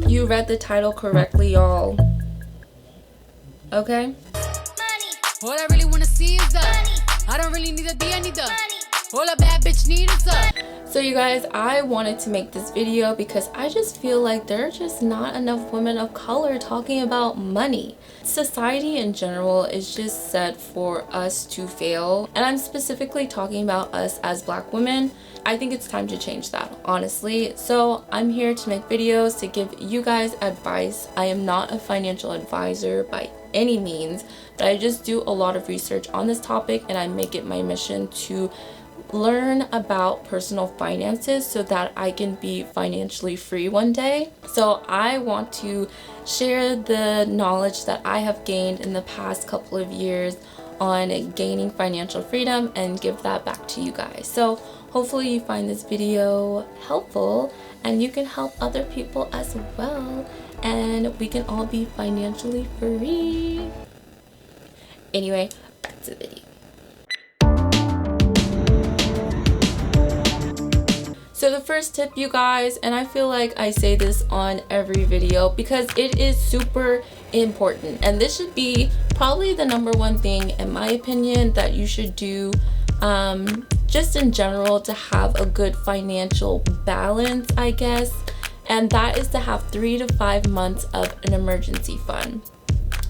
You read the title correctly, y'all. Okay? All I really wanna see is the I don't really need a D, I need the all a bad bitch need is the. So you guys, I wanted to make this video because I just feel like there are just not enough women of color talking about money. Society in general is just set for us to fail, and I'm specifically talking about us as Black women. I think it's time to change that, honestly. So I'm here to make videos to give you guys advice. I am not a financial advisor by any means, but I just do a lot of research on this topic, and I make it my mission to learn about personal finances so that I can be financially free one day. So I want to share the knowledge that I have gained in the past couple of years on gaining financial freedom and give that back to you guys. So hopefully you find this video helpful and you can help other people as well, and we can all be financially free. Anyway, back to the video. So the first tip, you guys, and I feel like I say this on every video because it is super important, and this should be probably the number one thing in my opinion that you should do just in general to have a good financial balance, I guess, and that is to have 3 to 5 months of an emergency fund.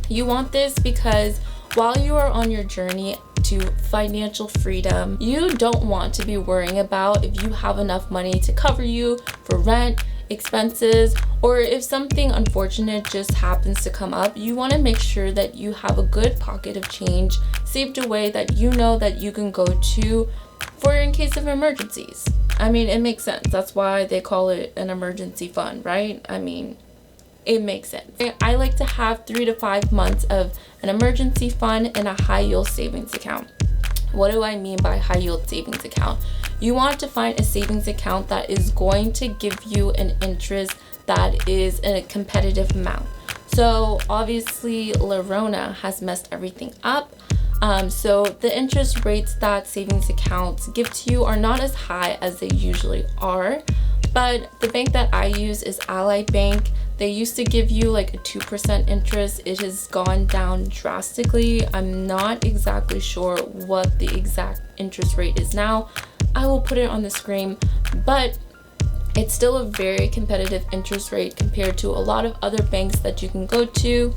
You want this because while you are on your journey to financial freedom, you don't want to be worrying about if you have enough money to cover you for rent, expenses, or if something unfortunate just happens to come up. You want to make sure that you have a good pocket of change saved away that you know that you can go to for in case of emergencies. I mean, it makes sense. That's why they call it an emergency fund, right? I mean, it makes sense. I like to have 3 to 5 months of an emergency fund in a high yield savings account. What do I mean by high yield savings account? You want to find a savings account that is going to give you an interest that is a competitive amount. So obviously Lorona has messed everything up. So the interest rates that savings accounts give to you are not as high as they usually are. But the bank that I use is Ally Bank. They used to give you like a 2% interest. It has gone down drastically. I'm not exactly sure what the exact interest rate is now. I will put it on the screen, but it's still a very competitive interest rate compared to a lot of other banks that you can go to.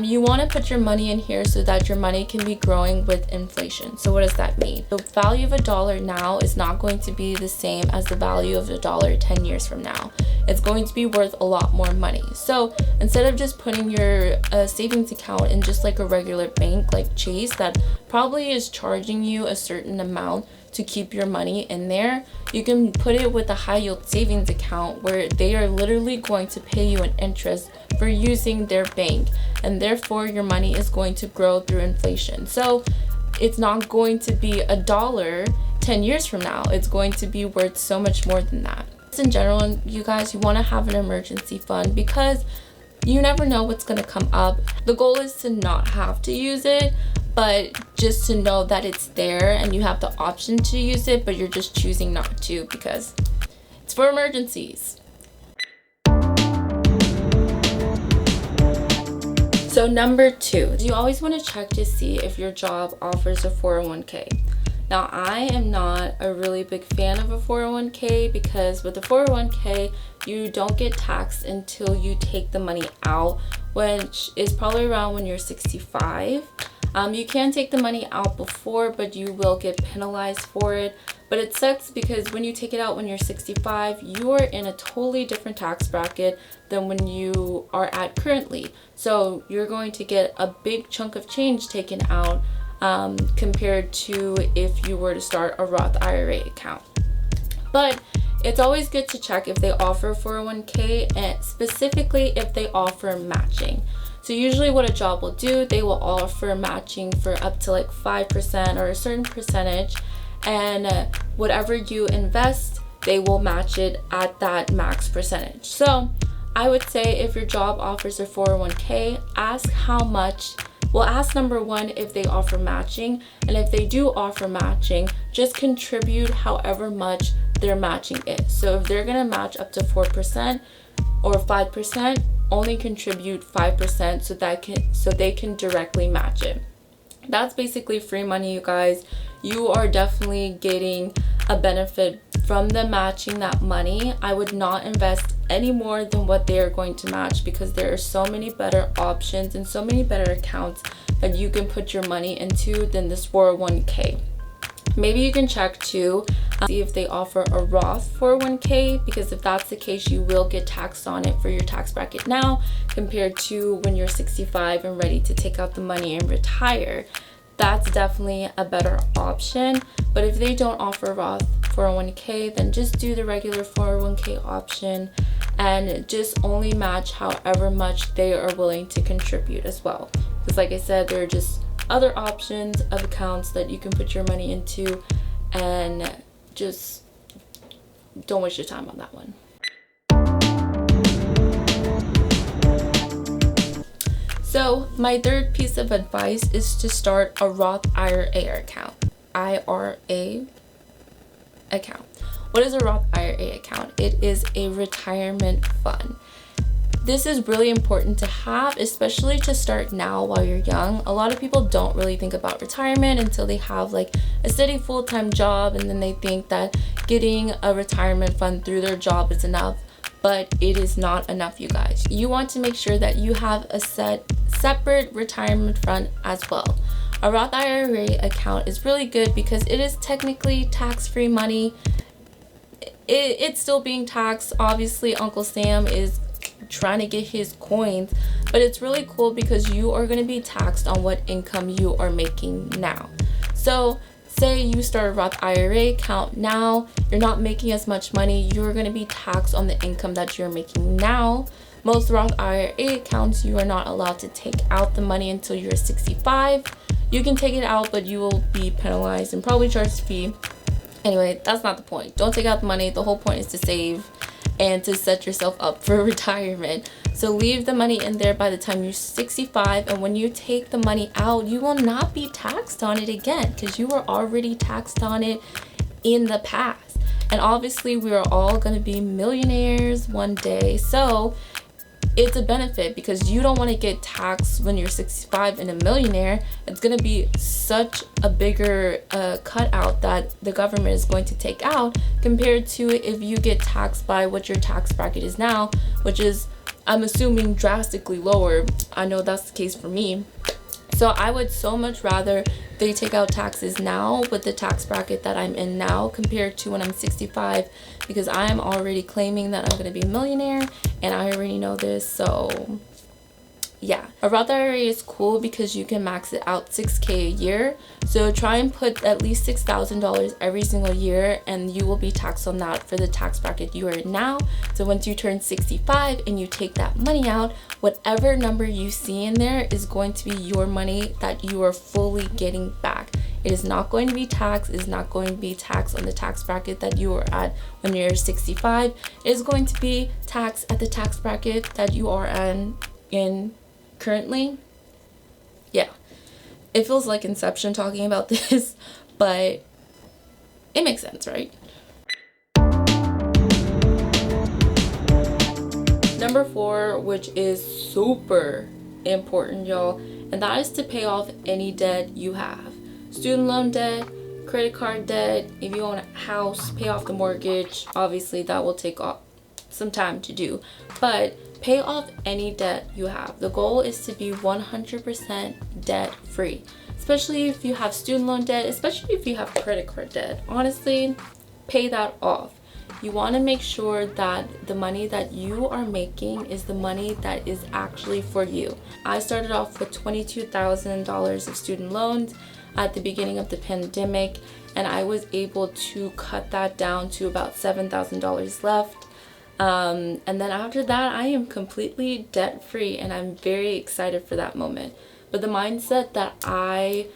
You want to put your money in here so that your money can be growing with inflation. So what does that mean? The value of $1 now is not going to be the same as the value of $1 10 years from now. It's going to be worth a lot more money. So instead of just putting your savings account in just like a regular bank like Chase that probably is charging you a certain amount to keep your money in there, you can put it with a high yield savings account where they are literally going to pay you an interest for using their bank, and therefore your money is going to grow through inflation. So it's not going to be $1 10 years from now. It's going to be worth so much more than that. In general, you guys, you want to have an emergency fund because you never know what's going to come up. The goal is to not have to use it, but just to know that it's there and you have the option to use it, but you're just choosing not to because it's for emergencies. So number 2, you always want to check to see if your job offers a 401k. Now, I am not a really big fan of a 401k because with a 401k, you don't get taxed until you take the money out, which is probably around when you're 65. You can take the money out before, but you will get penalized for it. But it sucks because when you take it out when you're 65, you are in a totally different tax bracket than when you are at currently. So you're going to get a big chunk of change taken out compared to if you were to start a Roth IRA account. But it's always good to check if they offer 401k and specifically if they offer matching. So usually what a job will do, they will offer matching for up to like 5% or a certain percentage, and whatever you invest, they will match it at that max percentage. So I would say if your job offers a 401k, ask how much. Well, ask number 1 if they offer matching, and if they do offer matching, just contribute however much they're matching it. So if they're gonna match up to 4% or 5%, only contribute 5% so they can directly match it. That's basically free money, you guys. You are definitely getting a benefit from them matching that money. I would not invest any more than what they are going to match, because there are so many better options and so many better accounts that you can put your money into than this 401k. Maybe you can check too, see if they offer a Roth 401k, because if that's the case, you will get taxed on it for your tax bracket now compared to when you're 65 and ready to take out the money and retire. That's definitely a better option. But if they don't offer Roth 401k, then just do the regular 401k option and just only match however much they are willing to contribute as well. Because like I said, there are just other options of accounts that you can put your money into, and just don't waste your time on that one. So my third piece of advice is to start a Roth IRA account. IRA account. What is a Roth IRA account? It is a retirement fund. This is really important to have, especially to start now while you're young. A lot of people don't really think about retirement until they have like a steady full-time job, and then they think that getting a retirement fund through their job is enough. But it is not enough, you guys. You want to make sure that you have a separate retirement fund as well. A Roth IRA account is really good because it is technically tax-free money. It's still being taxed. Obviously, Uncle Sam is trying to get his coins, but it's really cool because you are going to be taxed on what income you are making now. So say you start a Roth IRA account now, you're not making as much money, you're going to be taxed on the income that you're making now. Most Roth IRA accounts, you are not allowed to take out the money until you're 65. You can take it out, but you will be penalized and probably charged a fee. Anyway, that's not the point. Don't take out the money. The whole point is to save and to set yourself up for retirement. So leave the money in there by the time you're 65, and when you take the money out, you will not be taxed on it again because you were already taxed on it in the past. And obviously we are all going to be millionaires one day, so it's a benefit because you don't want to get taxed when you're 65 and a millionaire. It's going to be such a bigger cutout that the government is going to take out compared to if you get taxed by what your tax bracket is now, which is, I'm assuming, drastically lower. I know that's the case for me. So I would so much rather they take out taxes now with the tax bracket that I'm in now compared to when I'm 65, because I am already claiming that I'm going to be a millionaire and I already know this. So yeah, a Roth IRA is cool because you can max it out $6,000 a year. So try and put at least $6,000 every single year, and you will be taxed on that for the tax bracket you are in now. So once you turn 65 and you take that money out, whatever number you see in there is going to be your money that you are fully getting back. It is not going to be taxed. It is not going to be taxed on the tax bracket that you are at when you're 65. It is going to be taxed at the tax bracket that you are in currently. Yeah, it feels like Inception talking about this, but it makes sense, right? Number 4, which is super important, y'all, and that is to pay off any debt you have. Student loan debt, credit card debt, if you own a house, pay off the mortgage. Obviously that will take some time to do, but pay off any debt you have. The goal is to be 100% debt free, especially if you have student loan debt, especially if you have credit card debt. Honestly, pay that off. You want to make sure that the money that you are making is the money that is actually for you. I started off with $22,000 of student loans at the beginning of the pandemic, and I was able to cut that down to about $7,000 left. And then after that, I am completely debt free, and I'm very excited for that moment. But the mindset that I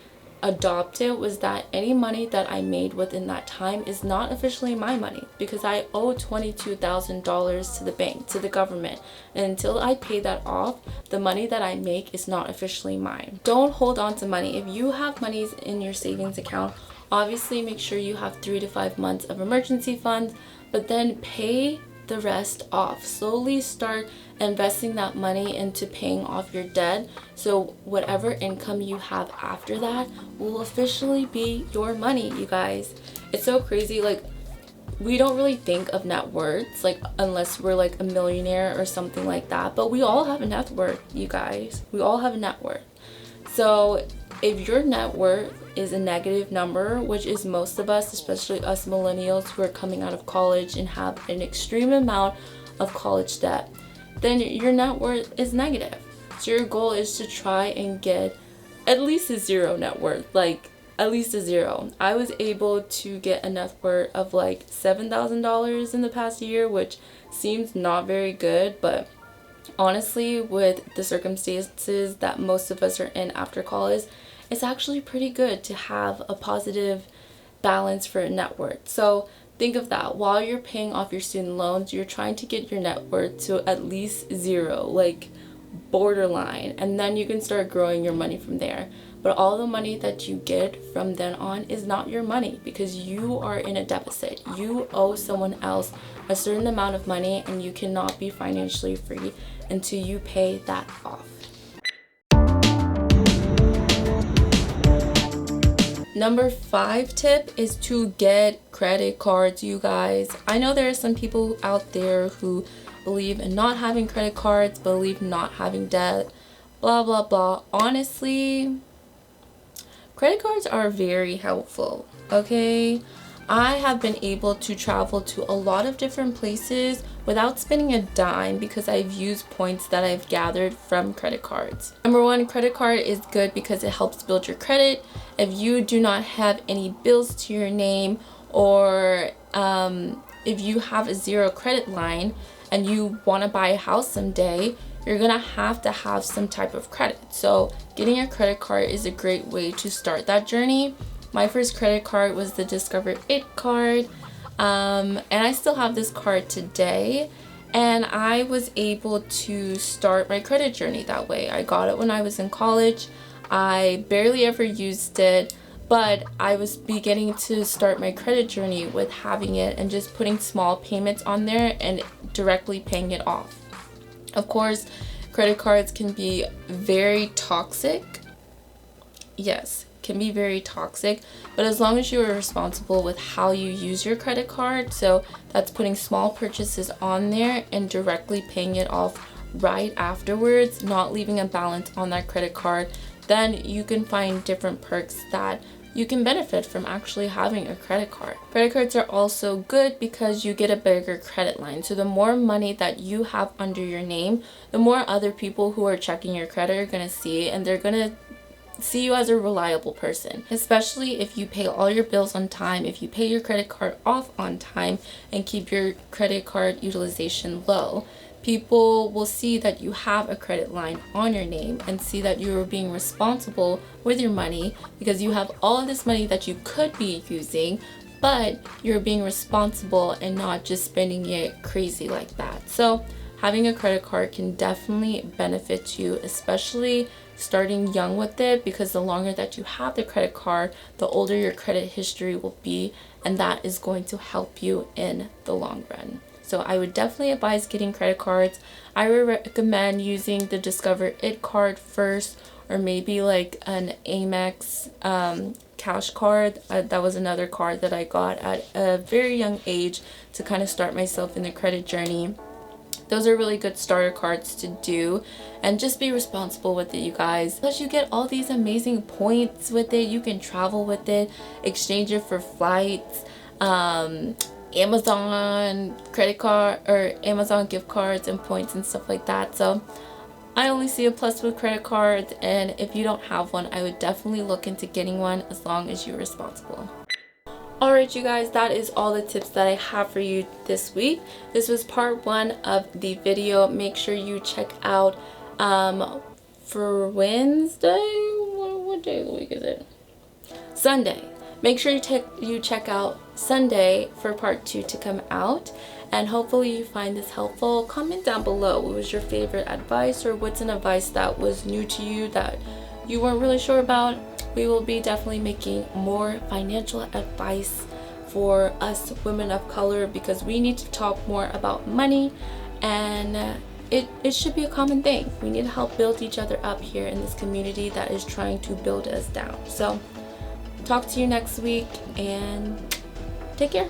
adopted was that any money that I made within that time is not officially my money, because I owe $22,000 to the bank, to the government. And until I pay that off, the money that I make is not officially mine. Don't hold on to money. If you have monies in your savings account, Obviously, make sure you have 3 to 5 months of emergency funds, but then pay the rest off. Slowly start investing that money into paying off your debt, so whatever income you have after that will officially be your money, you guys. It's so crazy. Like, we don't really think of net worths, like, unless we're like a millionaire or something like that, but we all have a net worth, you guys. We all have a net worth. So if your net worth is a negative number, which is most of us, especially us millennials who are coming out of college and have an extreme amount of college debt, then your net worth is negative. So your goal is to try and get at least a zero net worth, like at least a zero. I was able to get a net worth of like $7,000 in the past year, which seems not very good, but honestly, with the circumstances that most of us are in after college, it's actually pretty good to have a positive balance for a net worth. So think of that. While you're paying off your student loans, you're trying to get your net worth to at least zero, like borderline, and then you can start growing your money from there. But all the money that you get from then on is not your money, because you are in a deficit. You owe someone else a certain amount of money, and you cannot be financially free until you pay that off. Number 5 tip is to get credit cards, you guys. I know there are some people out there who believe in not having credit cards, believe not having debt, blah, blah, blah. Honestly, credit cards are very helpful, okay? I have been able to travel to a lot of different places without spending a dime because I've used points that I've gathered from credit cards. Number 1, credit card is good because it helps build your credit. If you do not have any bills to your name, or if you have a zero credit line and you want to buy a house someday, you're gonna have to have some type of credit. So getting a credit card is a great way to start that journey. My first credit card was the Discover It card, and I still have this card today, and I was able to start my credit journey that way. I got it when I was in college. I barely ever used it, but I was beginning to start my credit journey with having it and just putting small payments on there and directly paying it off. Of course, credit cards can be very toxic. Yes, can be very toxic, but as long as you are responsible with how you use your credit card, so that's putting small purchases on there and directly paying it off right afterwards, not leaving a balance on that credit card, then you can find different perks that you can benefit from actually having a credit card. Credit cards are also good because you get a bigger credit line. So the more money that you have under your name, the more other people who are checking your credit are gonna see, and they're gonna see you as a reliable person, especially if you pay all your bills on time, if you pay your credit card off on time and keep your credit card utilization low. People will see that you have a credit line on your name and see that you are being responsible with your money, because you have all of this money that you could be using, but you're being responsible and not just spending it crazy like that. So having a credit card can definitely benefit you, especially starting young with it, because the longer that you have the credit card, the older your credit history will be, and that is going to help you in the long run. So I would definitely advise getting credit cards. I would recommend using the Discover It card first, or maybe like an Amex cash card. That was another card that I got at a very young age to kind of start myself in the credit journey. Those are really good starter cards to do, and just be responsible with it, you guys. Plus you get all these amazing points with it. You can travel with it, exchange it for flights, Amazon credit card or Amazon gift cards and points and stuff like that. So I only see a plus with credit cards, and if you don't have one, I would definitely look into getting one as long as you're responsible. Alright, you guys, that is all the tips that I have for you this week. This was part 1 of the video. Make sure you check out for Wednesday, what day of the week is it? Sunday. Make sure you check out Sunday for part 2 to come out, and hopefully you find this helpful. Comment down below what was your favorite advice, or what's an advice that was new to you that you weren't really sure about. we will be definitely making more financial advice for us women of color, because we need to talk more about money, and it should be a common thing. We need to help build each other up here in this community that is trying to build us down. So talk to you next week, and take care.